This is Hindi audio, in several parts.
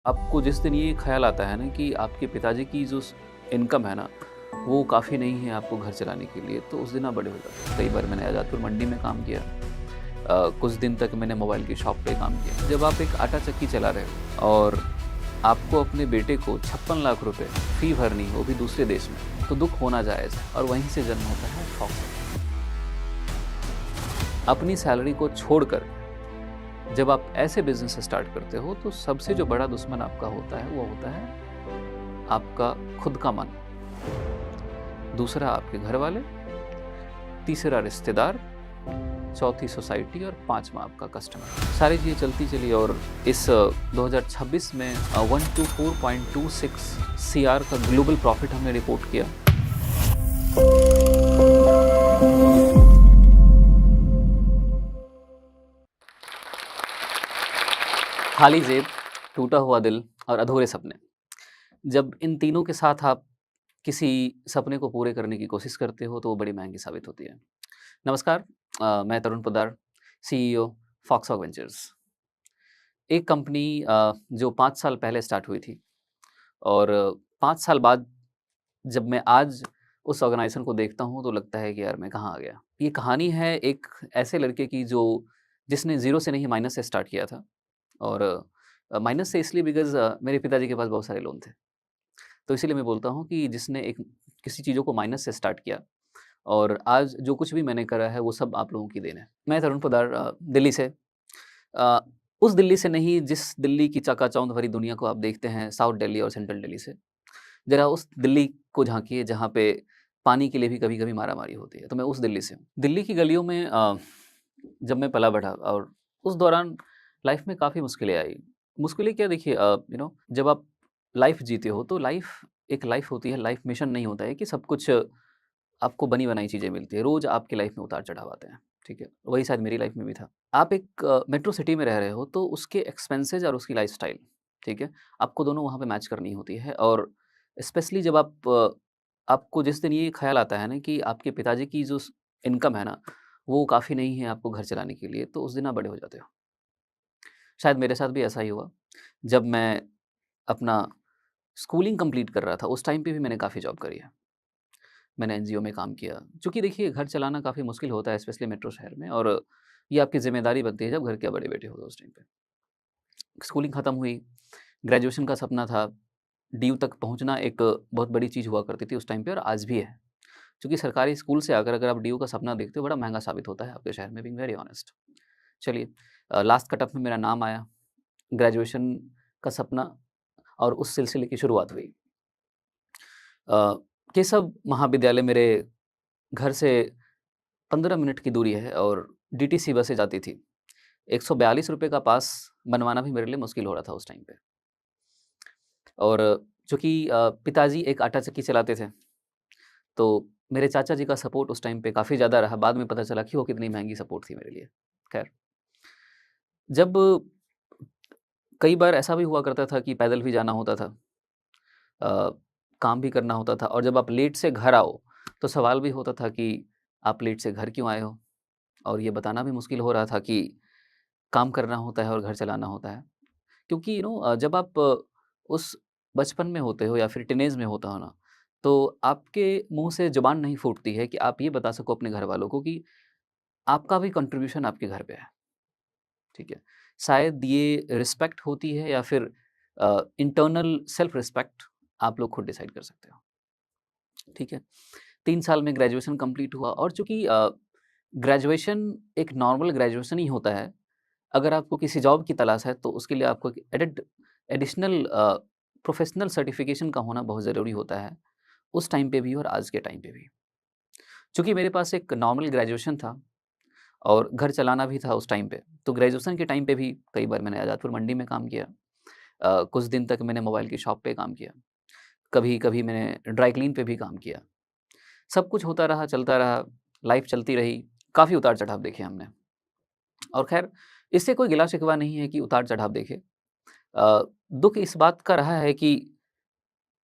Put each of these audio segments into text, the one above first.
आपको जिस दिन ये ख़्याल आता है ना कि आपके पिताजी की जो इनकम है ना, वो काफ़ी नहीं है आपको घर चलाने के लिए, तो उस दिन आप बड़े हो जाते हैं। कई बार मैंने आज़ादपुर मंडी में काम किया। कुछ दिन तक मैंने मोबाइल की शॉप पे काम किया। जब आप एक आटा चक्की चला रहे हो और आपको अपने बेटे को 56 लाख रुपए फ़ी भरनी हो, वो भी दूसरे देश में, तो दुःख होना जायज़ है और वहीं से जन्म होता है शौक। अपनी सैलरी को छोड़कर जब आप ऐसे बिज़नेस स्टार्ट करते हो, तो सबसे जो बड़ा दुश्मन आपका होता है, वो होता है आपका खुद का मन, दूसरा आपके घर वाले, तीसरा रिश्तेदार, चौथी सोसाइटी और पाँचवा आपका कस्टमर। सारी चीज़ें चलती चली और इस 2026 में 124.26 सीआर का ग्लोबल प्रॉफिट हमने रिपोर्ट किया। खाली जेब, टूटा हुआ दिल और अधूरे सपने। जब इन तीनों के साथ आप किसी सपने को पूरे करने की कोशिश करते हो, तो वो बड़ी महँगी साबित होती है। नमस्कार, मैं तरुण पोद्दार, सीईओ फॉक्सहॉग वेंचर्स। एक कंपनी जो 5 साल पहले स्टार्ट हुई थी और 5 साल बाद जब मैं आज उस ऑर्गेनाइज़ेशन को देखता हूँ, तो लगता है कि यार मैं कहाँ आ गया। ये कहानी है एक ऐसे लड़के की जो जिसने ज़ीरो से नहीं माइनस से स्टार्ट किया था और माइनस से इसलिए बिकॉज़ मेरे पिताजी के पास बहुत सारे लोन थे। तो इसीलिए मैं बोलता हूँ कि जिसने एक किसी चीज़ों को माइनस से स्टार्ट किया और आज जो कुछ भी मैंने करा है, वो सब आप लोगों की देन है। मैं तरुण पोद्दार दिल्ली से, अ, उस दिल्ली से नहीं जिस दिल्ली की चकाचौंध भरी दुनिया को आप देखते हैं, साउथ दिल्ली और सेंट्रल दिल्ली से। ज़रा उस दिल्ली को झाँकिए जहाँ पे पानी के लिए भी कभी-कभी मारा-मारी होती है, तो मैं उस दिल्ली से हूँ। दिल्ली की गलियों में जब मैं पला-बढ़ा और उस दौरान लाइफ़ में काफ़ी मुश्किलें आई। मुश्किलें क्या, देखिए जब आप लाइफ़ जीते हो, तो लाइफ़ एक लाइफ़ होती है, लाइफ़ मिशन नहीं होता है कि सब कुछ आपको बनी-बनाई चीज़ें मिलती हैं। रोज़ आपकी लाइफ़ में उतार-चढ़ाव आते हैं, ठीक है? वही शायद मेरी लाइफ़ में भी था। आप एक मेट्रो सिटी में रह रहे हो, तो उसके एक्सपेंसेस और उसकी लाइफ़स्टाइल, ठीक है? आपको दोनों वहाँ पे मैच करनी होती है और स्पेशली जब आपको जिस दिन ये ख़्याल आता है ना कि आपके पिताजी की जो स इनकम है ना, वो काफ़ी नहीं है आपको घर चलाने के लिए, तो उस दिन आप बड़े हो जाते हो। शायद मेरे साथ भी ऐसा ही हुआ। जब मैं अपना स्कूलिंग कंप्लीट कर रहा था, उस टाइम पे भी मैंने काफ़ी जॉब करी है। मैंने एनजीओ में काम किया। चूँकि देखिए घर चलाना काफ़ी मुश्किल होता है स्पेशली मेट्रो शहर में और ये आपकी ज़िम्मेदारी बनती है जब घर के बड़े बेटे हो तो उस टाइम पे। स्कूलिंग ख़त्म हुई, ग्रेजुएशन का सपना था, डीयू तक पहुँचना एक बहुत बड़ी चीज़ हुआ करती थी उस टाइम पे और आज भी है। क्योंकि सरकारी स्कूल से आकर अगर आप डीयू का सपना देखते हो, बड़ा महँगा साबित होता है आपके शहर में, बीइंग वेरी ऑनेस्ट। चलिए, लास्ट कट ऑफ में मेरा नाम आया, ग्रेजुएशन का सपना और उस सिलसिले की शुरुआत हुई। अ, केशव महाविद्यालय मेरे घर से 15 मिनट की दूरी है और डीटीसी बसें जाती थी। ₹142 का पास बनवाना भी मेरे लिए मुश्किल हो रहा था उस टाइम पे। और चूँकि पिताजी एक आटा चक्की चलाते थे, तो मेरे चाचा जी का सपोर्ट उस टाइम पे काफ़ी ज़्यादा रहा। बाद में पता चला कि वो कितनी महँगी सपोर्ट थी मेरे लिए। ख़ैर, जब कई बार ऐसा भी हुआ करता था कि पैदल भी जाना होता था, अ, काम भी करना होता था और जब आप लेट से घर आओ, तो सवाल भी होता था कि आप लेट से घर क्यों आए हो? और ये बताना भी मुश्किल हो रहा था कि काम करना होता है और घर चलाना होता है। क्योंकि जब आप उस बचपन में होते हो या फिर टीनेज में होता हो ना, तो आपके मुँह से ज़ुबान नहीं फूटती है कि आप ये बता सको अपने घरवालों को कि आपका भी कंट्रीब्यूशन आपके घर पे है, ठीक है? शायद ये रिस्पेक्ट होती है या फिर इंटरनल सेल्फ रिस्पेक्ट, आप लोग खुद डिसाइड कर सकते हो, ठीक है? 3 साल में ग्रेजुएशन कंप्लीट हुआ और चूँकि ग्रेजुएशन एक नॉर्मल ग्रेजुएशन ही होता है। अगर आपको किसी जॉब की तलाश है, तो उसके लिए आपको एक एडिशनल प्रोफ़ेशनल सर्टिफ़िकेशन का होना बहुत ज़रूरी होता है, उस टाइम पे भी और आज के टाइम पे भी। चूँकि मेरे पास एक नॉर्मल ग्रेजुएशन था और घर चलाना भी था उस टाइम पे, तो ग्रेजुएशन के टाइम पे भी कई बार मैंने आज़ादपुर मंडी में काम किया। कुछ दिन तक मैंने मोबाइल की शॉप पे काम किया। कभी-कभी मैंने ड्राई क्लीन पे भी काम किया। सब कुछ होता रहा, चलता रहा, लाइफ़ चलती रही, काफ़ी उतार-चढ़ाव देखे हमने। और ख़ैर, इससे कोई गिला-शिकवा नहीं है कि उतार-चढ़ाव देखे। दुःख इस बात का रहा है कि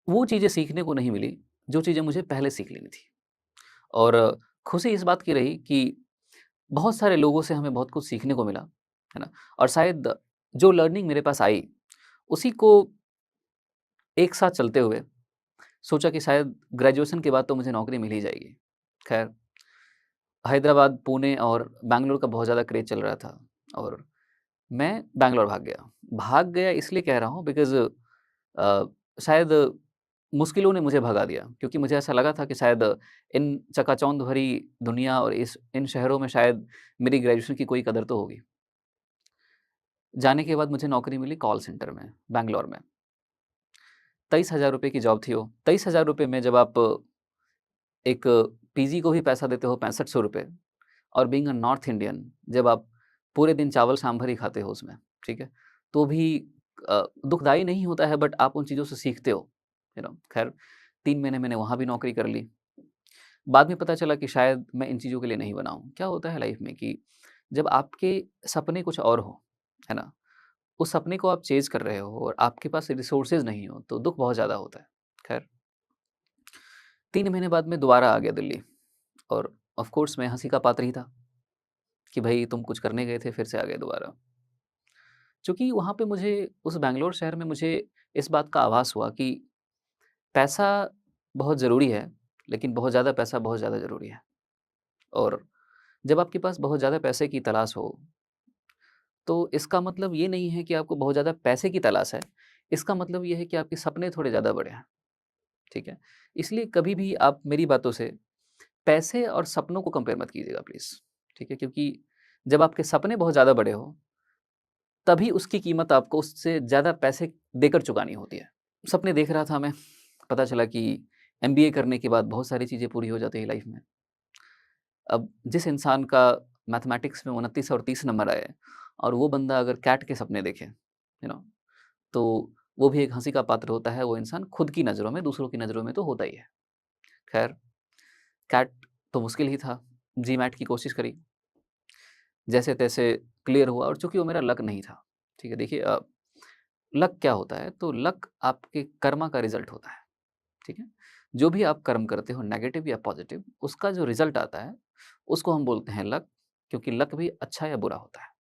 वो चीज़ें सीखने को नहीं मिली, जो चीज़ें मुझे पहले सीख लेनी थी। और खुशी इस बात की रही कि बहुत सारे लोगों से हमें बहुत कुछ सीखने को मिला, है ना? और शायद जो लर्निंग मेरे पास आई, उसी को एक साथ चलते हुए सोचा कि शायद ग्रेजुएशन के बाद तो मुझे नौकरी मिल ही जाएगी। ख़ैर, हैदराबाद, पुणे और बैंगलोर का बहुत ज़्यादा क्रेज़ चल रहा था और मैं बैंगलोर भाग गया। भाग गया इसलिए कह रहा हूँ बिकॉज़ शायद मुश्किलों ने मुझे भगा दिया क्योंकि मुझे ऐसा लगा था कि शायद इन चकाचौंध भरी दुनिया और इस इन शहरों में शायद मेरी ग्रेजुएशन की कोई कदर तो होगी। जाने के बाद मुझे नौकरी मिली कॉल सेंटर में, बैंगलोर में। 23,000 रुपए की जॉब थी वो। 23,000 रुपए में जब आप एक पीजी को भी पैसा देते हो 6500 रुपए और बीइंग अ नॉर्थ इंडियन जब आप पूरे दिन चावल सांभर ही खाते हो उसमें, ठीक है? तो भी दुखदाई नहीं होता है बट आप उन चीज़ों से सीखते हो, खैर 3 महीने मैंने वहाँ भी नौकरी कर ली। बाद में पता चला कि शायद मैं इन चीज़ों के लिए नहीं बना हूँ। क्या होता है लाइफ में कि जब आपके सपने कुछ और हो, है ना? उस सपने को आप चेज़ कर रहे हो और आपके पास रिसोर्सेज़ नहीं हो, तो दुःख बहुत ज़्यादा होता है। खैर 3 महीने बाद मैं दोबारा आ गया दिल्ली और ऑफ़ कोर्स मैं हँसी का पात्र ही था कि भई तुम कुछ करने गए थे, फिर से आ गए दोबारा। चूँकि वहाँ पे मुझे उस बैंगलोर शहर में मुझे इस बात का आभास हुआ कि पैसा बहुत ज़रूरी है, लेकिन बहुत ज़्यादा पैसा बहुत ज़्यादा ज़रूरी है। और जब आपके पास बहुत ज़्यादा पैसे की तलाश हो, तो इसका मतलब ये नहीं है कि आपको बहुत ज़्यादा पैसे की तलाश है, इसका मतलब ये है कि आपके सपने थोड़े ज़्यादा बड़े हैं, ठीक है? इसलिए कभी भी आप मेरी बातों से पैसे और सपनों को कंपेयर मत कीजिएगा प्लीज़, ठीक है? क्योंकि जब आपके सपने बहुत ज़्यादा बड़े हों, तभी उसकी कीमत आपको उससे ज़्यादा पैसे देकर चुकानी होती है। सपने देख रहा था मैं, पता चला कि एमबीए करने के बाद बहुत सारी चीज़ें पूरी हो जाती हैं लाइफ़ में। अब जिस इंसान का मैथमेटिक्स में 29 और 30 नंबर आए और वो बंदा अगर कैट के सपने देखे, तो वो भी एक हँसी का पात्र होता है, वो इंसान खुद की नज़रों में, दूसरों की नज़रों में तो होता ही है। ख़ैर, कैट तो मुश्किल ही था, जीमैट की कोशिश करी, जैसे-तैसे क्लियर हुआ और चूँकि वो मेरा लक नहीं था, ठीक है? देखिए लक क्या होता है? तो लक आपके कर्मा का रिज़ल्ट होता है, ठीक है? जो भी आप कर्म करते हो नेगेटिव या पॉज़िटिव, उसका जो रिज़ल्ट आता है, उसको हम बोलते हैं लक, क्योंकि लक भी अच्छा या बुरा होता है।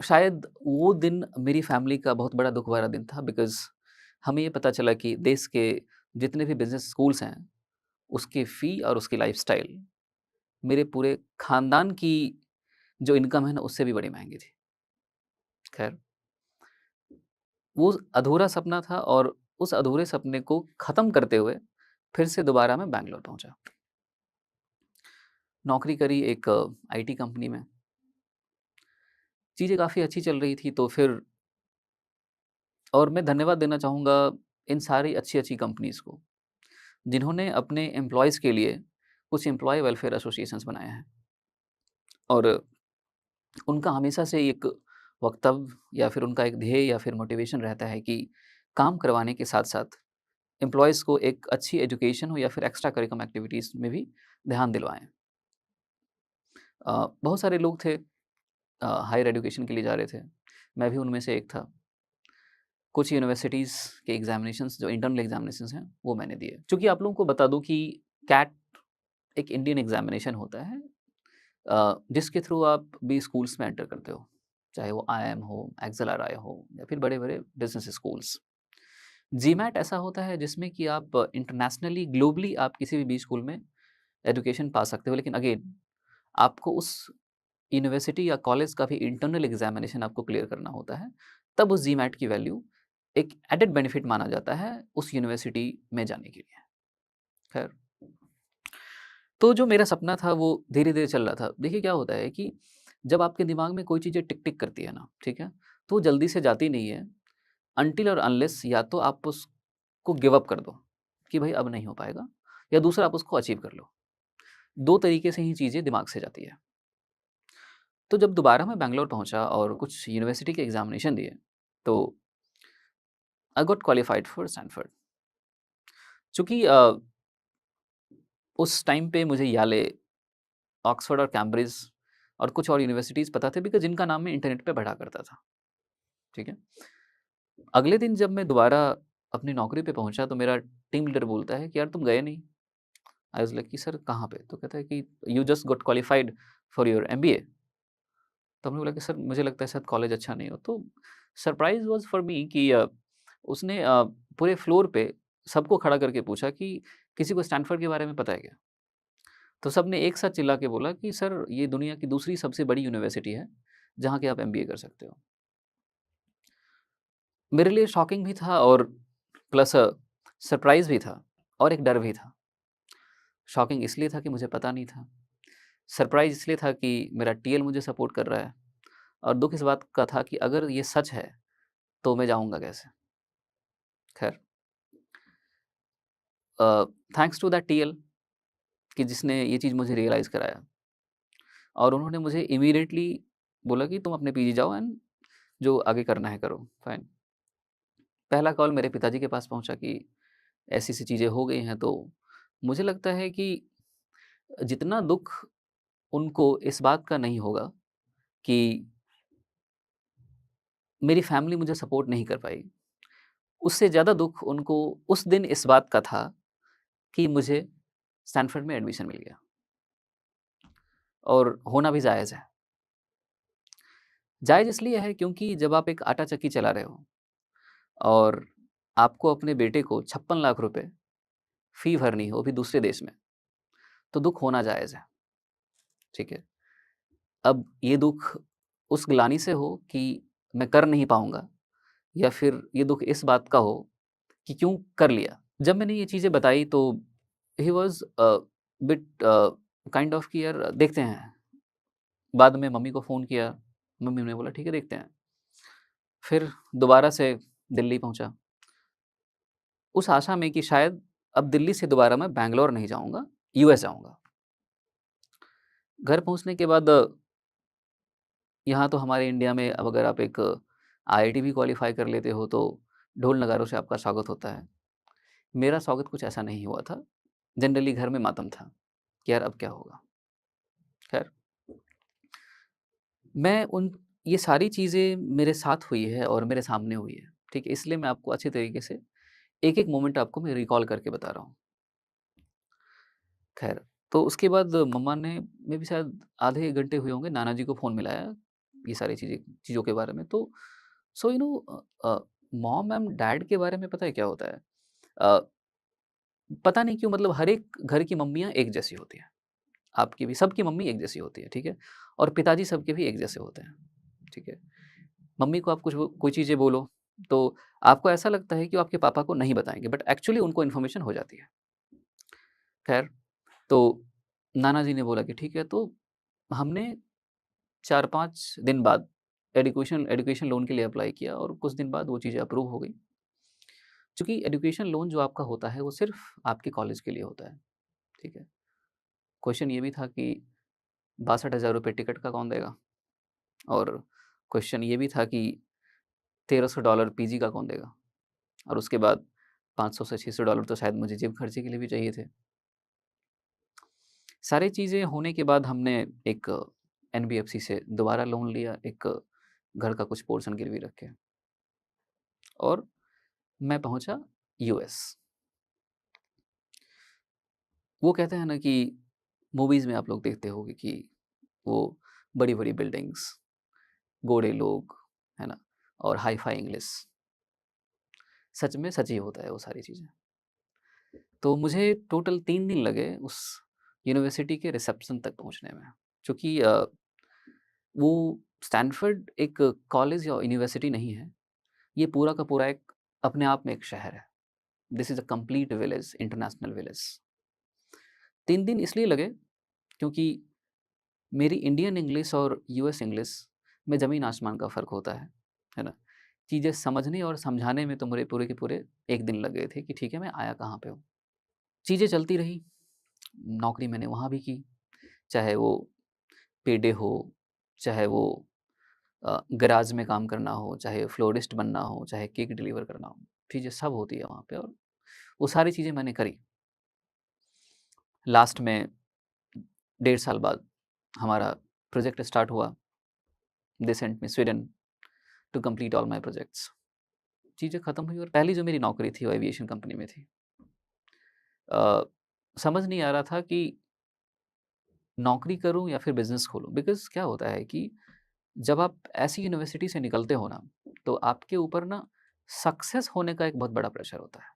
शायद वो दिन मेरी फैमिली का बहुत बड़ा दुःख भरा दिन था बिकॉज़ हमें ये पता चला कि देश के जितने भी बिज़नेस स्कूल्स हैं, उसकी फ़ी और उसकी लाइफ़स्टाइल मेरे पूरे ख़ानदान की जो इनकम है ना, उससे भी बड़ी महँगी थी। ख़ैर, वो अधूरा सपना था और उस अधूरे सपने को ख़त्म करते हुए फिर से दोबारा मैं बैंगलोर पहुँचा। नौकरी करी एक आईटी कंपनी में। चीज़ें काफ़ी अच्छी चल रही थी तो फिर और मैं धन्यवाद देना चाहूँगा इन सारी अच्छी-अच्छी कंपनीज़ को, जिन्होंने अपने एम्प्लॉइज़ के लिए कुछ एम्प्लॉयी वेलफेयर एसोसिएशंस बनाए हैं और उनका हमेशा से एक वक्तव्य या फिर उनका एक ध्येय या फिर मोटिवेशन रहता है कि काम करवाने के साथ-साथ एम्प्लॉइज़ को एक अच्छी एजुकेशन हो या फिर एक्स्ट्रा करिकुलम एक्टिविटीज़ में भी ध्यान दिलवाएँ। बहुत सारे लोग थे हायर एजुकेशन के लिए जा रहे थे, मैं भी उनमें से एक था। कुछ यूनिवर्सिटीज़ के एग्ज़ामिनेशंस जो इंटरनल एग्ज़ामिनेशंस हैं, वो मैंने दिए। चूँकि आप लोगों को बता दूँ कि कैट एक इंडियन एग्ज़ामिनेशन होता है जिसके थ्रू आप भी स्कूल्स में एंटर करते हो। चाहे वो आईआईएम हो, एक्सेल-आरआई हो या फिर बड़े-बड़े बिज़नेस स्कूल्स। जीमैट ऐसा होता है जिसमें कि आप इंटरनेशनली, ग्लोबली आप किसी भी स्कूल में एजुकेशन पा सकते हो। लेकिन अगेन आपको उस यूनिवर्सिटी या कॉलेज का भी इंटरनल एग्ज़ामिनेशन आपको क्लियर करना होता है। तब उस जीमैट की वैल्यू एक एडेड बेनिफिट माना जाता है उस यूनिवर्सिटी में जाने के लिए। खैर, तो जो मेरा सपना था वो धीरे-धीरे चल रहा था। देखिए क्या होता है कि जब आपके दिमाग में कोई चीज़ें टिक-टिक करती है ना, ठीक है? तो वो जल्दी से जाती नहीं है अनटिल और अनलेस या तो आप उसको गिव अप कर दो कि भई अब नहीं हो पाएगा या दूसरा आप उसको अचीव कर लो। 2 तरीके से ही चीज़ें दिमाग से जाती है। तो जब दोबारा मैं बैंगलोर पहुँचा और कुछ यूनिवर्सिटी के एग्ज़ामिनेशन दिए, तो I got qualified for Stanford. चूँकि उस टाइम पे मुझे याले, ऑक्सफोर्ड और कैम्ब्रिज और कुछ और यूनिवर्सिटीज़ पता थे बिकॉज़ जिनका नाम मैं इंटरनेट पे पढ़ा करता था, ठीक है? अगले दिन जब मैं दोबारा अपनी नौकरी पे पहुँचा तो मेरा टीम लीडर बोलता है कि यार तुम गए नहीं? आई वाज़ लाइक कि सर कहाँ पे? तो कहता है कि you just got qualified for your MBA. तो हमने बोला कि सर मुझे लगता है शायद कॉलेज अच्छा नहीं हो। तो सरप्राइज़ वाज़ फॉर मी कि उसने पूरे फ्लोर पे सबको खड़ा करके पूछा कि किसी को स्टैनफोर्ड के बारे में पता है क्या? तो सबने एक साथ चिल्ला के बोला कि सर ये दुनिया की दूसरी सबसे बड़ी यूनिवर्सिटी है, जहाँ के आप एमबीए कर सकते हो। मेरे लिए शॉकिंग भी था और प्लस सरप्राइज़ भी था और एक डर भी था। शॉकिंग इसलिए था कि मुझे पता नहीं था। सरप्राइज़ इसलिए था कि मेरा टीएल मुझे सपोर्ट कर रहा है और दुःख इस बात का था कि अगर ये सच है, तो मैं जाऊँगा कैसे? ख़ैर अ, थैंक्स टू दैट टीएल कि जिसने ये चीज़ मुझे रियलाइज़ कराया और उन्होंने मुझे इमीडिएटली बोला कि तुम अपने पीजी जाओ एंड जो आगे करना है करो, फाइन। पहला कॉल मेरे पिताजी के पास पहुँचा कि ऐसी-ऐसी चीज़ें हो गई हैं, तो मुझे लगता है कि जितना दुःख उनको इस बात का नहीं होगा कि मेरी फैमिली मुझे सपोर्ट नहीं कर पाई, उससे ज़्यादा दुःख उनको उस दिन इस बात का था कि मुझे स्टैनफोर्ड में एडमिशन मिल गया और होना भी जायज़ है। जायज़ इसलिए है क्योंकि जब आप एक आटा चक्की चला रहे हो और आपको अपने बेटे को 56 लाख रुपए फ़ी भरनी हो, वो भी दूसरे देश में, तो दुःख होना जायज़ है, ठीक है? अब ये दुःख उस ग्लानि से हो कि मैं कर नहीं पाऊँगा या फिर ये दुःख इस बात का हो कि क्यों कर लिया। जब मैंने ये चीज़ें बताई तो he was bit kind of कि यार देखते हैं। बाद में मम्मी को फ़ोन किया, मम्मी ने बोला ठीक है देखते हैं। फिर दोबारा से दिल्ली पहुँचा, उस आशा में कि शायद अब दिल्ली से दोबारा मैं बैंगलोर नहीं जाऊँगा, यूएस जाऊँगा। घर पहुँचने के बाद यहाँ तो हमारे इंडिया में अब अगर आप एक आईआईटी भी क्वालीफ़ाई कर लेते हो तो ढोल नगारों से आपका स्वागत होता है। मेरा स्वागत कुछ ऐसा नहीं हुआ था। जनरली घर में मातम था कि यार अब क्या होगा? ख़ैर मैं उन ये सारी चीज़ें मेरे साथ हुई है और मेरे सामने हुई है, ठीक है? इसलिए मैं आपको अच्छे तरीके से एक-एक मोमेंट आपको मैं रिकॉल करके बता रहा हूँ। ख़ैर, तो उसके बाद मम्मा ने मे बी शायद आधे 1 घंटे हुए होंगे, नाना जी को फ़ोन मिलाया, ये सारी चीज़ों के बारे में। तो so you know mom and dad के बारे में पता है क्या होता है? अ, पता नहीं क्यों मतलब हर एक घर की मम्मियाँ एक जैसी होती हैं। आपकी भी सबकी मम्मी एक जैसी होती है, ठीक है? और पिताजी सबके भी एक जैसे होते हैं, ठीक है? मम्मी को आप कुछ कोई चीज़ें बोलो, तो आपको ऐसा लगता है कि वो आपके पापा को नहीं बताएँगे, बट एक्चुअली उनको इन्फॉर्मेशन हो जाती है। ख़ैर, तो नाना जी ने बोला कि ठीक है, तो हमने 4-5 दिन बाद एडुकेशन एजुकेशन लोन के लिए अप्लाई किया और कुछ दिन बाद वो चीज़ें अप्रूव हो गई। चूँकि एजुकेशन लोन जो आपका होता है, वो सिर्फ़ आपके कॉलेज के लिए होता है, ठीक है? क्वेश्चन ये भी था कि 62,000 रुपए टिकट का कौन देगा? और क्वेश्चन ये भी था कि $1300 पीजी का कौन देगा? और उसके बाद 500 से $600 तो शायद मुझे जेब खर्चे के लिए भी चाहिए थे। सारी चीज़ें होने के बाद हमने एक एनबीएफसी से दोबारा लोन लिया, एक घर का कुछ पोर्शन गिरवी रख के और मैं पहुँचा यूएस। वो कहते हैं ना कि मूवीज़ में आप लोग देखते होंगे कि वो बड़ी-बड़ी बिल्डिंग्स, गोरे लोग, है ना? और हाई-फाई इंग्लिश। सच में सच ही होता है वो सारी चीज़ें। तो मुझे टोटल 3 दिन लगे उस यूनिवर्सिटी के रिसेप्शन तक पहुँचने में। चूँकि वो स्टैनफोर्ड एक कॉलेज या यूनिवर्सिटी नहीं है। ये पूरा का पूरा एक अपने आप में एक शहर है। This is a complete village, international village. 3 दिन इसलिए लगे क्योंकि मेरी इंडियन इंग्लिश और यूएस इंग्लिश में ज़मीन आसमान का फ़र्क होता है ना? चीज़ें समझने और समझाने में तो मेरे पूरे के पूरे 1 दिन लग गए थे कि ठीक है, मैं आया कहाँ पे हूँ। चीज़ें चलती रही, नौकरी मैंने वहाँ भी की, चाहे वो पेडे हो, चाहे वो गैराज में काम करना हो, चाहे फ्लोरिस्ट बनना हो, चाहे केक डिलीवर करना हो, चीज़ें सब होती है वहाँ पे और वो सारी चीज़ें मैंने करी। लास्ट में 1.5 साल बाद हमारा प्रोजेक्ट स्टार्ट हुआ। They sent me Sweden to complete all my projects. चीज़ें खत्म हुई और पहली जो मेरी नौकरी थी वो एविएशन कंपनी में थी। अ, समझ नहीं आ रहा था कि नौकरी करूँ या फिर बिज़नेस खोलूँ बिकॉज़ क्या होता है कि जब आप ऐसी यूनिवर्सिटी से निकलते हो ना, तो आपके ऊपर ना सक्सेस होने का एक बहुत बड़ा प्रेशर होता है,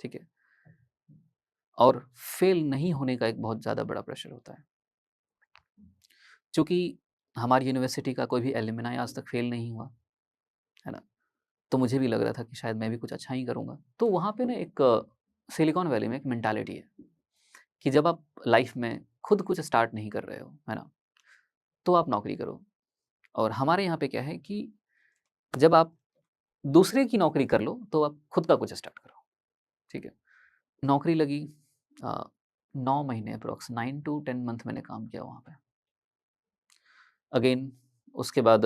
ठीक है? और फेल नहीं होने का एक बहुत ज़्यादा बड़ा प्रेशर होता है। चूँकि हमारी यूनिवर्सिटी का कोई भी एलुमनाई आज तक फेल नहीं हुआ, है ना? तो मुझे भी लग रहा था कि शायद मैं भी कुछ अच्छा ही करूँगा। तो वहाँ पे ना एक सिलिकॉन वैली में एक मेंटालिटी है कि जब आप लाइफ़ में खुद कुछ स्टार्ट नहीं कर रहे हो, है ना? तो आप नौकरी करो। और हमारे यहाँ पे क्या है कि जब आप दूसरे की नौकरी कर लो, तो आप खुद का कुछ स्टार्ट करो, ठीक है? नौकरी लगी अ, 9 महीने अप्रॉक्स 9 टू 10 मंथ मैंने काम किया वहाँ पे। अगेन उसके बाद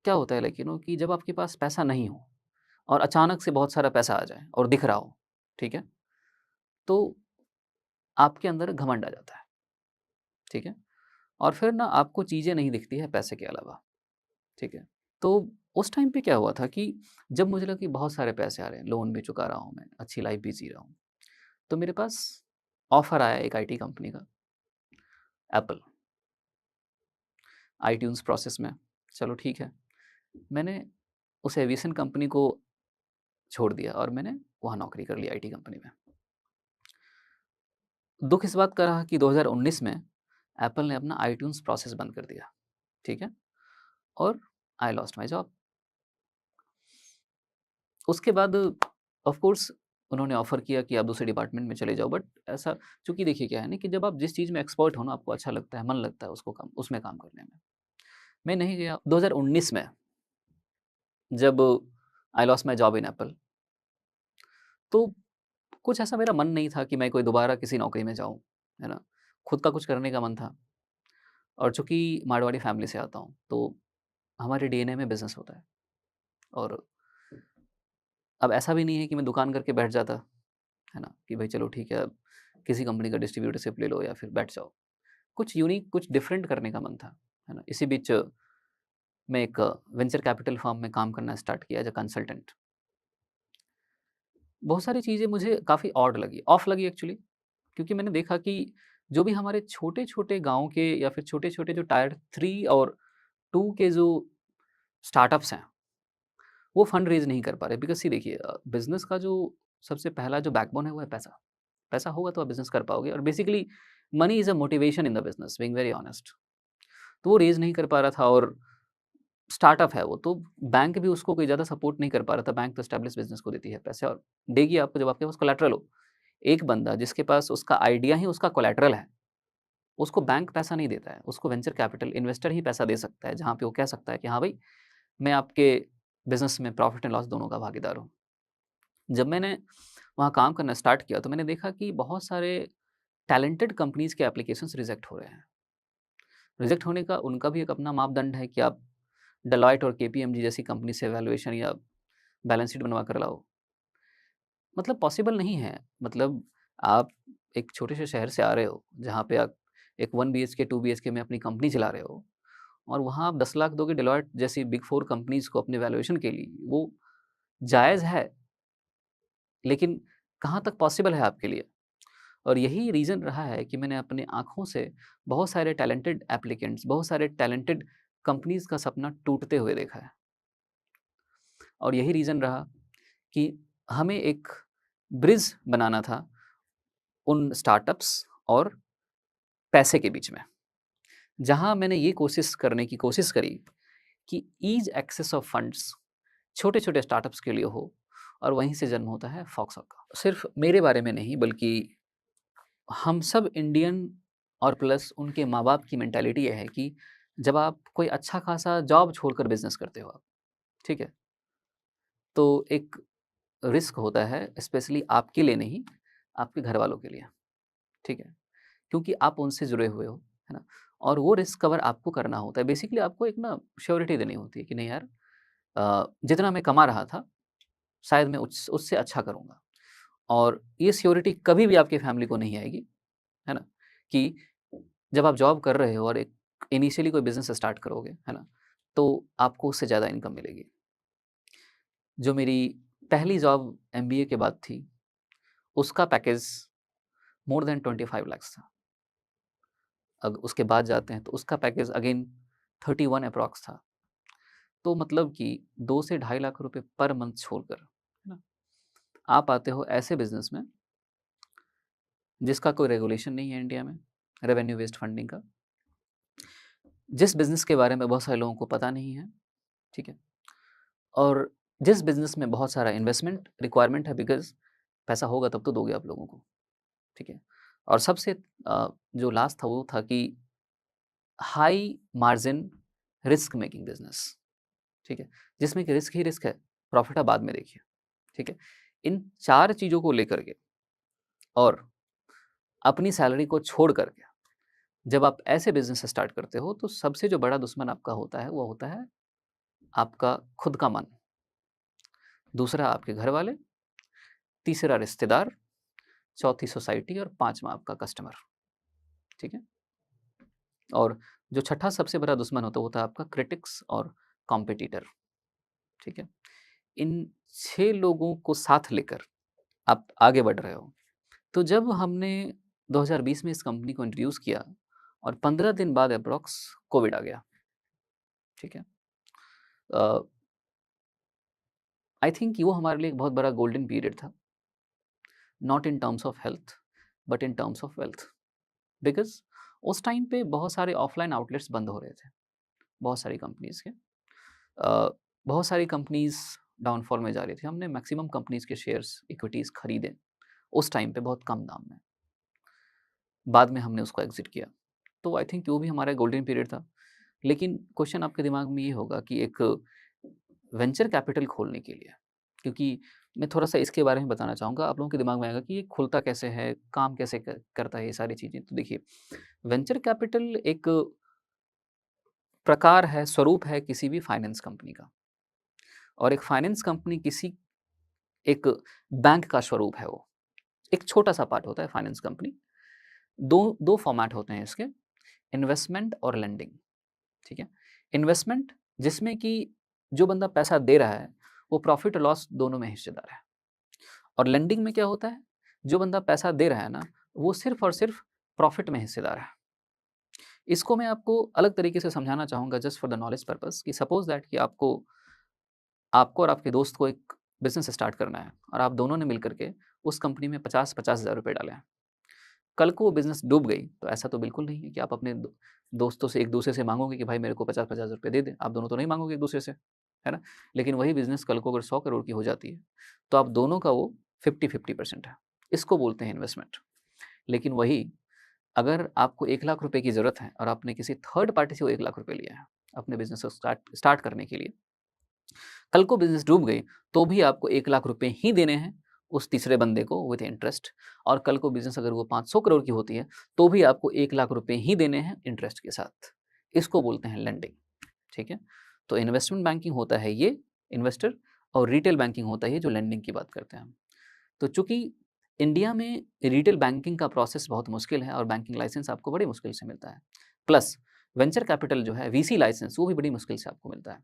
क्या होता है लाइक कि जब आपके पास पैसा नहीं हो और अचानक से बहुत सारा पैसा आ जाए और दिख रहा हो, ठीक है? तो आपके अंदर घमंड आ जाता है, ठीक है? और फिर ना आपको चीज़ें नहीं दिखती है पैसे के अलावा, ठीक है? तो उस टाइम पे क्या हुआ था कि जब मुझे लगा कि बहुत सारे पैसे आ रहे हैं, लोन भी चुका रहा हूँ मैं, अच्छी लाइफ़ भी जी रहा हूँ। तो मेरे पास ऑफ़र आया एक आईटी कंपनी का, एप्पल, आईट्यून्स प्रोसेस में। चलो ठीक है। मैंने उस एविएशन कंपनी को छोड़ दिया और मैंने वहाँ नौकरी कर ली आईटी कंपनी में। दुःख इस बात का रहा कि 2019 में एप्पल ने अपना आईट्यून्स प्रोसेस बंद कर दिया, ठीक है? और आई लॉस्ट माय जॉब। उसके बाद ऑफ कोर्स उन्होंने ऑफ़र किया कि आप दूसरे डिपार्टमेंट में चले जाओ, बट ऐसा चूँकि देखिए क्या है ना कि जब आप जिस चीज़ में एक्सपर्ट हो ना, आपको अच्छा लगता है, मन लगता है उसमें काम करने में। मैं नहीं गया 2019 में जब I lost my job in Apple, तो कुछ ऐसा मेरा मन नहीं था कि मैं कोई दोबारा किसी नौकरी में जाऊँ, है ना? खुद का कुछ करने का मन था और चूँकि मारवाड़ी फैमिली से आता हूँ, तो हमारे डीएनए में बिज़नेस होता है और अब ऐसा भी नहीं है कि मैं दुकान करके बैठ जाता, है ना? कि भाई चलो ठीक है, अब किसी कंपनी का डिस्ट्रीब्यूटरशिप ले लो या फिर बैठ जाओ। कुछ यूनिक, कुछ डिफरेंट करने का मन था, है ना? इसी बीच मैं एक वेंचर कैपिटल फर्म में काम करना स्टार्ट किया एज़ अ कंसल्टेंट। बहुत सारी चीज़ें मुझे काफ़ी ऑड लगी, ऑफ लगी एक्चुअली, क्योंकि मैंने देखा कि जो भी हमारे छोटे-छोटे गाँव के या फिर छोटे-छोटे जो टायर 3 और 2 के जो स्टार्टअप्स हैं, वो फंड रेज़ नहीं कर पा रहे। बिकॉज़ सी देखिए बिज़नेस का जो सबसे पहला जो बैकबोन है वो है पैसा। पैसा होगा तो आप बिज़नेस कर पाओगे और basically money is a motivation in the business, being very honest. तो वो रेज़ नहीं कर पा रहा था और स्टार्टअप है वो, तो बैंक भी उसको कोई ज़्यादा सपोर्ट नहीं कर पा रहा था। बैंक तो एस्टेब्लिश बिज़नेस को देती है पैसे और देगी आपको जब आपके पास कोलैटरल हो। एक बंदा जिसके पास उसका आइडिया ही उसका कोलैटरल है, उसको बैंक पैसा नहीं देता है, उसको वेंचर कैपिटल इन्वेस्टर ही पैसा दे सकता है, जहाँ पे वो कह सकता है कि हाँ भाई, मैं आपके बिज़नेस में प्रॉफ़िट एंड लॉस दोनों का भागीदार हूँ। जब मैंने वहाँ काम करना स्टार्ट किया, तो मैंने देखा कि बहुत सारे टैलेंटेड कंपनीज़ के एप्लीकेशंस रिजेक्ट हो रहे हैं। रिजेक्ट होने का उनका भी एक अपना मापदंड है कि आप डेलॉयट और केपीएमजी जैसी कंपनी से वैल्यूएशन या बैलेंस शीट बनवा कर लाओ। मतलब पॉसिबल नहीं है। मतलब आप एक छोटे से शहर से आ रहे हो, जहाँ पे आप एक 1 बीएचके, 2 बीएचके में अपनी कंपनी चला रहे हो और वहाँ आप 10 लाख दोगे डेलॉयट जैसी बिग 4 कंपनीज़ को अपने वैल्यूएशन के लिए, वो जायज़ है, लेकिन कहाँ तक पॉसिबल है आपके लिए? और यही रीज़न रहा है कि मैंने अपनी आँखों से बहुत सारे टैलेंटेड एप्लीकेंट्स, बहुत सारे टैलेंटेड कंपनीज़ का सपना टूटते हुए देखा है। और यही रीज़न रहा कि हमें एक ब्रिज बनाना था उन स्टार्टअप्स और पैसे के बीच में। जहाँ मैंने ये कोशिश करने की कोशिश करी कि ईज़ एक्सेस ऑफ फंड्स छोटे-छोटे स्टार्टअप्स के लिए हो और वहीं से जन्म होता है फॉक्सहॉग का। सिर्फ़ मेरे बारे में नहीं बल्कि हम सब इंडियन और प्लस उनके माँ-बाप की मेंटालिटी ये है कि जब आप कोई अच्छा खासा जॉब छोड़कर बिज़नेस करते हो आप, ठीक है? तो एक रिस्क होता है स्पेशली आपके लिए नहीं, आपके घरवालों के लिए, ठीक है? क्योंकि आप उनसे जुड़े हुए हो, है ना? और वो रिस्क कवर आपको करना होता है। बेसिकली आपको एक ना श्योरिटी देनी होती है कि नहीं यार जितना मैं कमा रहा था, शायद मैं उससे अच्छा करूँगा। और ये श्योरिटी कभी भी आपकी फैमिली को नहीं आएगी, है ना? कि जब आप जॉब कर रहे हो और एक इनिशियली कोई बिज़नेस स्टार्ट करोगे, है ना? तो आपको उससे ज़्यादा इनकम मिलेगी। जो मेरी पहली जॉब एमबीए के बाद थी, उसका पैकेज मोर दैन 25 लैक्स था। अब उसके बाद जाते हैं तो उसका पैकेज अगेन 31 एप्रॉक्स था। तो मतलब कि 2 से ढाई लाख रुपए पर मंथ छोड़कर, है ना? आप आते हो ऐसे बिज़नेस में जिसका कोई रेगुलेशन नहीं है इंडिया में, रेवेन्यू बेस्ड फंडिंग का, जिस बिज़नेस के बारे में बहुत सारे लोगों को पता नहीं है, ठीक है? और जिस बिज़नेस में बहुत सारा इन्वेस्टमेंट रिक्वायरमेंट है, बिकॉज़ पैसा होगा तब तो दोगे आप लोगों को, ठीक है? और सबसे जो लास्ट था वो था कि high margin risk making business, ठीक है? जिसमें कि रिस्क ही रिस्क है, प्रॉफ़िट आप बाद में देखिए, ठीक है? इन 4 चीज़ों को लेकर के और अपनी सैलरी को छोड़ कर के जब आप ऐसे बिज़नेस स्टार्ट करते हो, तो सबसे जो बड़ा दुश्मन आपका होता है, वो होता है आपका खुद का मन, दूसरा आपके घर वाले, तीसरा रिश्तेदार, चौथी सोसाइटी और पाँचवाँ आपका कस्टमर, ठीक है? और जो छठा सबसे बड़ा दुश्मन होता है आपका क्रिटिक्स और कॉम्पिटिटर, ठीक है? इन 6 लोगों को साथ लेकर आप आगे बढ़ रहे हो। तो जब हमने 2020 में इस कंपनी को इंट्रोड्यूस किया और 15 दिन बाद एप्रॉक्स कोविड आ गया, ठीक है? अ, आई थिंक वो हमारे लिए एक बहुत बड़ा गोल्डन पीरियड था, not in terms of health, but in terms of wealth. Because उस टाइम पे बहुत सारे ऑफलाइन आउटलेट्स बंद हो रहे थे, बहुत सारी कंपनीज़ के। बहुत सारी कंपनीज़ डाउनफॉल में जा रही थी। हमने मैक्सिमम कंपनीज़ के शेयर्स, इक्विटीज़ खरीदे, उस टाइम पे बहुत कम दाम में। बाद में हमने उसको एग्ज़िट किया। तो आई थिंक वो भी हमारा गोल्डन पीरियड था। लेकिन क्वेश्चन आपके दिमाग में ये होगा कि एक वेंचर कैपिटल खोलने के लिए, क्योंकि मैं थोड़ा-सा इसके बारे में बताना चाहूँगा, आप लोगों के दिमाग में आएगा कि ये खुलता कैसे है, काम कैसे करता है ये सारी चीज़ें। तो देखिए, वेंचर कैपिटल एक प्रकार है, स्वरूप है किसी भी फाइनेंस कंपनी का, और एक फाइनेंस कंपनी किसी एक बैंक का स्वरूप है वो। एक छोटा-सा पार्ट होता है फाइनेंस कंपनी। 2 फॉर्मेट होते हैं इसके, इन्वेस्टमेंट और लेंडिंग, ठीक है? इन्वेस्टमेंट जिसमें कि जो बंदा पैसा दे रहा है, वो प्रॉफ़िट और लॉस दोनों में हिस्सेदार है। और लेंडिंग में क्या होता है, जो बंदा पैसा दे रहा है ना, वो सिर्फ़ और सिर्फ़ प्रॉफ़िट में हिस्सेदार है। इसको मैं आपको अलग तरीके से समझाना चाहूँगा just for the knowledge purpose कि सपोज़ दैट कि आपको आपको और आपके दोस्त को एक बिज़नेस स्टार्ट करना है और आप दोनों ने मिल कर के उस कंपनी में 50-50 हज़ार रुपए डाले हैं। कल को वो बिज़नेस डूब गई, तो ऐसा तो बिल्कुल नहीं है कि आप अपने दोस्तों से एक-दूसरे से माँगोगे कि भाई मेरे को 50-50 रुपए दे दे। आप दोनों तो नहीं माँगोगे एक-दूसरे से, है ना? लेकिन वही बिज़नेस कल को अगर 100 करोड़ की हो जाती है, तो आप दोनों का वो 50-50% है। इसको बोलते हैं इन्वेस्टमेंट। लेकिन वही अगर आपको 1 लाख रुपए की ज़रूरत है और आपने किसी थर्ड पार्टी से वो 1 लाख रुपए लिया है, अपने बिज़नेस को स्टार्ट स्टार्ट करने के लिए, कल को बिज़नेस डूब गई, तो भी आपको 1 लाख रुपए ही देने हैं उस तीसरे बंदे को विथ इंटरेस्ट, और कल को बिज़नेस अगर वो 500 करोड़ की होती है, तो भी आपको 1 लाख रुपए ही देने हैं इंटरेस्ट के साथ। इसको बोलते हैं लेंडिंग, ठीक है? तो इन्वेस्टमेंट बैंकिंग होता है ये इन्वेस्टर, और रिटेल बैंकिंग होता है ये जो लेंडिंग की बात करते हैं हम। तो चूँकि इंडिया में रिटेल बैंकिंग का प्रोसेस बहुत मुश्किल है और बैंकिंग लाइसेंस आपको बड़ी मुश्किल से मिलता है। प्लस वेंचर कैपिटल जो है वीसी लाइसेंस वो भी बड़ी मुश्किल से आपको मिलता है।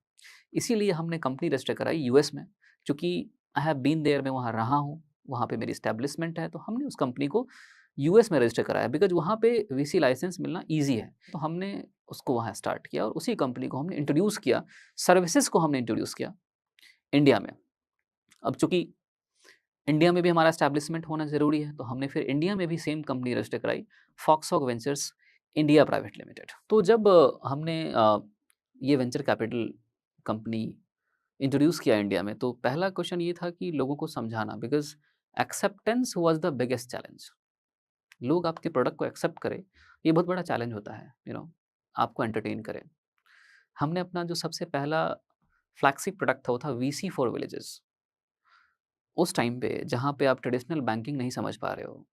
इसीलिए हमने कंपनी रजिस्टर कराई यूएस में, क्योंकि आई हैव बीन देयर, मैं वहाँ रहा हूँ, वहाँ पे मेरी एस्टैब्लिशमेंट है, तो हमने उस कंपनी को यूएस में रजिस्टर कराया बिकॉज़ वहाँ पे वीसी लाइसेंस मिलना ईज़ी है। तो हमने उसको वहाँ स्टार्ट किया और उसी कंपनी को हमने इंट्रोड्यूस किया, सर्विसेज़ को हमने इंट्रोड्यूस किया इंडिया में। अब चूँकि इंडिया में भी हमारा एस्टैब्लिशमेंट होना ज़रूरी है, तो हमने फिर इंडिया में भी सेम कंपनी रजिस्टर कराई, फॉक्सहॉग वेंचर्स इंडिया प्राइवेट लिमिटेड। तो जब हमने ये वेंचर कैपिटल कंपनी इंट्रोड्यूस किया इंडिया में, तो पहला क्वेश्चन ये था कि लोगों को समझाना, because acceptance was the biggest challenge. लोग आपके प्रोडक्ट को एक्सेप्ट करें, ये बहुत बड़ा चैलेंज होता है, आपको एंटरटेन करें। हमने अपना जो सबसे पहला फ्लैगशिप प्रोडक्ट था, वो था वीसी फॉर विलेजेस। उस टाइम पे जहाँ पे आप ट्रेडिशनल बैंकिंग नहीं समझ पा रहे हो,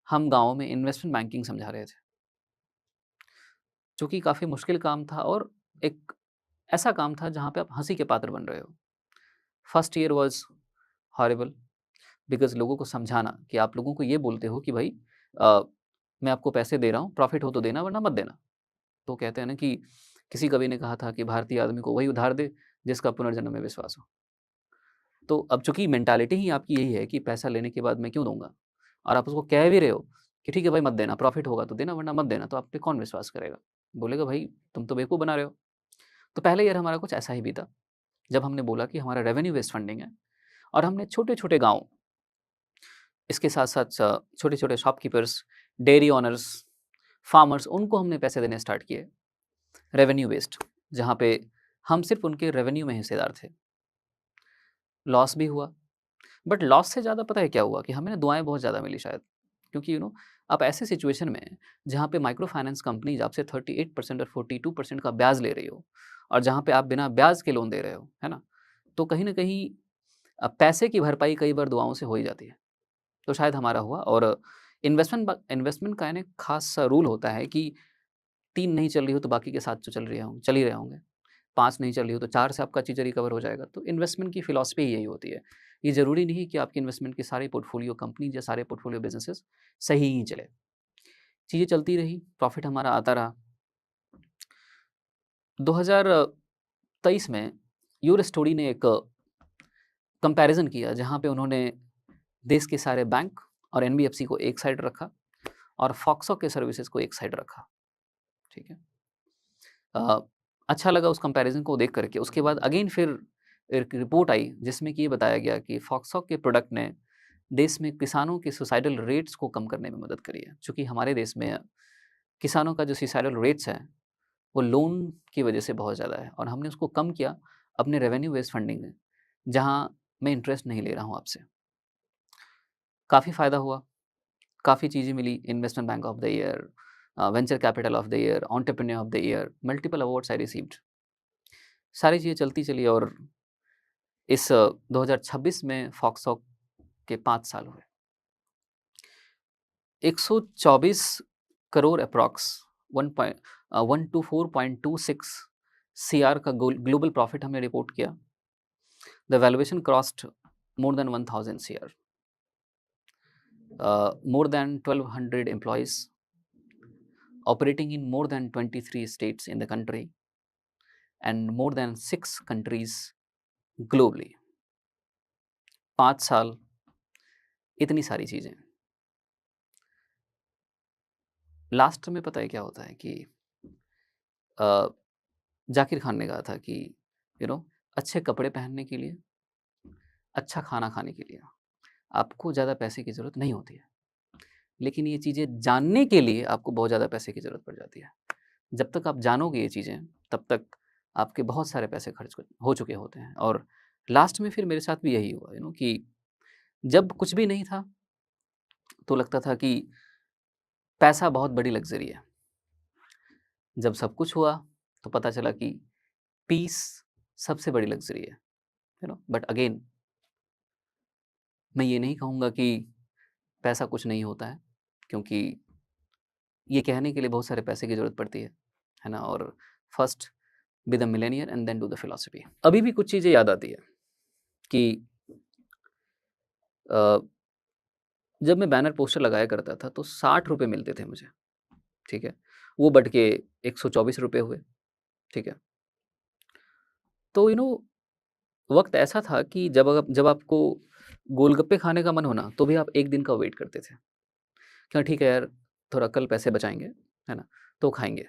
हम गाँव में इन्वेस्टमेंट बैंकिंग समझा रहे थे, जो कि काफ़ी मुश्किल काम था और एक ऐसा काम था जहाँ पे आप हँसी के पात्र बन रहे हो। First year was horrible, because लोगों को समझाना कि आप लोगों को ये बोलते हो कि भाई अ, मैं आपको पैसे दे रहा हूँ, प्रॉफ़िट हो तो देना वरना मत देना। तो कहते हैं ना कि किसी कवि ने कहा था कि भारतीय आदमी को वही उधार दे जिसका पुनर्जन्म में विश्वास हो। तो अब चूँकि मेंटालिटी ही आपकी यही है कि पैसा लेने के बाद मैं क्यों दूँगा? और आप उसको कह भी रहे हो कि ठीक है भाई मत देना, प्रॉफ़िट होगा तो देना वरना मत देना, तो आप पे कौन विश्वास करेगा? बोलेगा भाई तुम तो बेवकूफ़ बना रहे हो। तो पहले ईयर हमारा कुछ ऐसा ही बीता, जब हमने बोला कि हमारा रेवेन्यू बेस्ड फंडिंग है और हमने छोटे-छोटे गाँव, इसके साथ-साथ छोटे-छोटे शॉपकीपर्स, डेयरी ओनर्स, फार्मर्स, उनको हमने पैसे देने स्टार्ट किए, रेवेन्यू बेस्ड, जहाँ पे हम सिर्फ़ उनके रेवेन्यू में हिस्सेदार थे। लॉस भी हुआ, बट लॉस से ज़्यादा पता है क्या हुआ कि हमें ना दुआएँ बहुत ज़्यादा मिली शायद। क्योंकि आप ऐसे सिचुएशन में जहाँ पे माइक्रो फाइनेंस कंपनीज़ आपसे 38% और 42% का ब्याज ले रही हो और जहाँ पे आप बिना ब्याज के लोन दे रहे हो, है ना? तो कहीं न कहीं पैसे की भरपाई कई बार दुआओं से हो ही जाती है। तो शायद हमारा हुआ। और इन्वेस्टमेंट का एक ख़ास सा रूल होता है कि 3 नहीं चल रही हो तो बाकी के 7 तो चल ही रहे होंगे। 5 नहीं चल रही हो तो 4 से आपका चीज़ें रिकवर हो जाएगा। तो इन्वेस्टमेंट की फ़िलॉसफ़ी यही होती है। ये ज़रूरी नहीं कि आपकी इन्वेस्टमेंट की सारी पोर्टफ़ोलियो कंपनीज़ या सारे पोर्टफ़ोलियो बिज़नेसेस सही ही चले। चीज़ें चलती रही, प्रॉफ़िट हमारा आता रहा। 2023 में यूर स्टोरी ने एक कंपैरिज़न किया, जहाँ पे उन्होंने देश के सारे बैंक और एनबीएफसी को एक साइड रखा और फॉक्सो के सर्विसेज़ को एक साइड रखा, ठीक है? अ, अच्छा लगा उस कंपैरिज़न को देख कर के। उसके बाद अगेन फिर एक रिपोर्ट आई जिसमें कि ये बताया गया कि फॉक्सॉक के प्रोडक्ट ने देश में किसानों के सुसाइडल रेट्स को कम करने में मदद करी है। चूँकि हमारे देश में किसानों का जो सुसाइडल रेट्स है, वो लोन की वजह से बहुत ज़्यादा है और हमने उसको कम किया अपने रेवेन्यू बेस्ड फंडिंग में, जहाँ मैं इंटरेस्ट नहीं ले रहा हूँ आपसे। काफ़ी फ़ायदा हुआ, काफ़ी चीज़ें मिली, investment bank of the year, venture capital of the year, entrepreneur of the year, multiple awards I received. सारी चीज़ें चलती चली और इस 2026 में फॉक्सॉक के 5 साल हुए। 124 करोड़ एप्रॉक्स 124.26 सीआर का ग्लोबल प्रॉफिट हमने रिपोर्ट किया। The valuation crossed more than 1000 CR. More than 1200 employees operating in more than 23 states in the country and more than 6 countries globally। 5 साल, इतनी सारी चीज़ें। लास्ट में पता है क्या होता है कि अ, जाकिर खान ने कहा था कि यू नो अच्छे कपड़े पहनने के लिए, अच्छा खाना खाने के लिए आपको ज़्यादा पैसे की ज़रूरत नहीं होती है। लेकिन ये चीज़ें जानने के लिए आपको बहुत ज़्यादा पैसे की ज़रूरत पड़ जाती है। जब तक आप जानोगे ये चीज़ें, तब तक आपके बहुत सारे पैसे खर्च हो चुके होते हैं। और लास्ट में फिर मेरे साथ भी यही हुआ कि जब कुछ भी नहीं था, तो लगता था कि पैसा बहुत बड़ी लग्ज़री है। जब सब कुछ हुआ, तो पता चला कि पीस सबसे बड़ी लग्ज़री है। बट अगेन मैं ये नहीं कहूँगा कि पैसा कुछ नहीं होता है, क्योंकि ये कहने के लिए बहुत सारे पैसे की ज़रूरत पड़ती है ना? और first be the millionaire and then do the philosophy. अभी भी कुछ चीज़ें याद आती है कि अ, जब मैं बैनर पोस्टर लगाया करता था तो ₹60 मिलते थे मुझे, ठीक है? वो बढ़ के ₹124 हुए, ठीक है? तो वक़्त ऐसा था कि जब आपको गोलगप्पे खाने का मन हो ना, तो भी आप 1 दिन का वेट करते थे। क्या ठीक है यार, थोड़ा कल पैसे बचाएँगे, है ना? तो खाएँगे।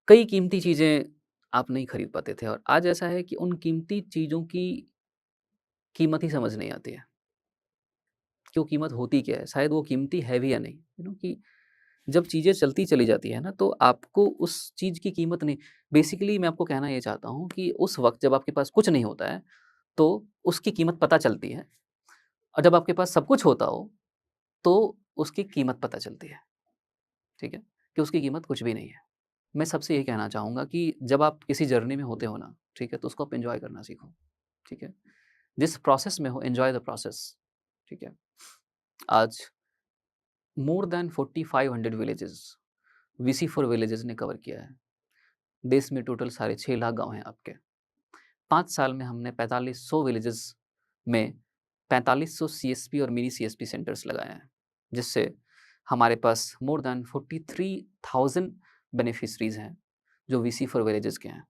कई कीमती चीज़ें आप नहीं खरीद पाते थे और आज ऐसा है कि उन कीमती चीज़ों की कीमत ही समझ नहीं आती है। कि वो कीमत होती क्या है? शायद वो कीमती है भी या नहीं। कि जब चीज़ें चलती चली जाती है ना, तो आपको उस चीज़ की कीमत नहीं। बेसिकली मैं आपको कहना ये चाहता हूँ कि उस वक़्त जब आपके पास कुछ नहीं होता है, तो उसकी कीमत पता चलती है और जब आपके पास सब कुछ होता हो, तो उसकी कीमत पता चलती है, ठीक है? कि उसकी कीमत कुछ भी नहीं है। मैं सबसे यही कहना चाहूँगा कि जब आप किसी जर्नी में होते हो ना, ठीक है? तो उसको आप एन्जॉय करना सीखो, ठीक है? जिस प्रोसेस में हो, एन्जॉय द प्रोसेस, ठीक है? आज मोर दैन 4500 विलेजेस, वीसी4 विलेजेस ने कवर किया है। देश में टोटल साढ़े 6 लाख गाँव हैं आपके। 5 साल में हमने 4500 विलेजेस में 4500 सीएसपी और मिनी सीएसपी सेंटर्स लगाए हैं, जिससे हमारे पास मोर दैन 43,000 बेनिफिशरीज़ हैं, जो वीसी4 विलेजेस के हैं।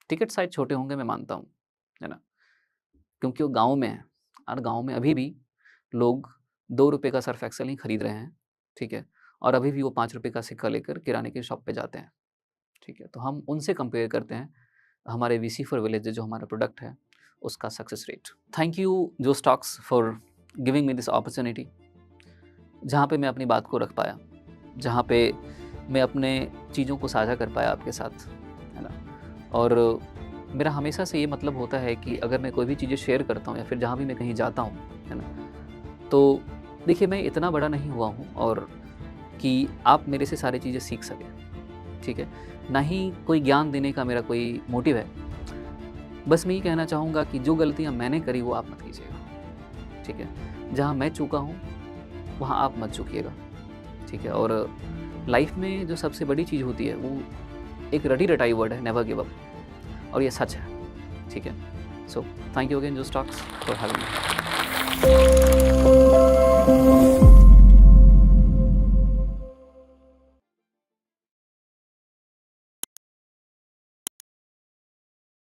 टिकट साइज़ छोटे होंगे, मैं मानता हूँ, है ना? क्योंकि वो गाँव में है और गाँव में अभी भी लोग ₹2 का सर्फ एक्सेल ही खरीद रहे हैं, ठीक है? और अभी भी वो ₹5 का सिक्का लेकर किराने की शॉप पे जाते हैं, ठीक है? तो हम उनसे कंपेयर करते हैं हमारे वीसी फॉर विलेज जो हमारा प्रोडक्ट है उसका सक्सेस रेट। थैंक यू जो stocks for giving me this opportunity, जहाँ पे मैं अपनी बात को रख पाया, जहाँ पे मैं अपने चीज़ों को साझा कर पाया आपके साथ, है ना? और मेरा हमेशा से ये मतलब होता है कि अगर मैं कोई भी चीज़ें शेयर करता हूँ या फिर जहाँ भी मैं कहीं जाता हूँ, है ना? तो देखिए मैं इतना बड़ा नहीं हुआ हूँ और कि आप मेरे से सारी चीज़ें सीख सकें, ठीक है? ना ही कोई ज्ञान देने का मेरा कोई मोटिव है। बस मैं ये कहना चाहूँगा कि जो गलतियाँ मैंने करी वो आप मत कीजिएगा, ठीक है? जहाँ मैं चूका हूँ, वहाँ आप मत चूकिएगा, ठीक है? और लाइफ में जो सबसे बड़ी चीज़ होती है वो एक रटी-रटाई वर्ड है, नेवर गिव अप, और ये सच है, ठीक है? सो थैंक यू अगेन जो स्टॉक्स फॉर हैविंग मी।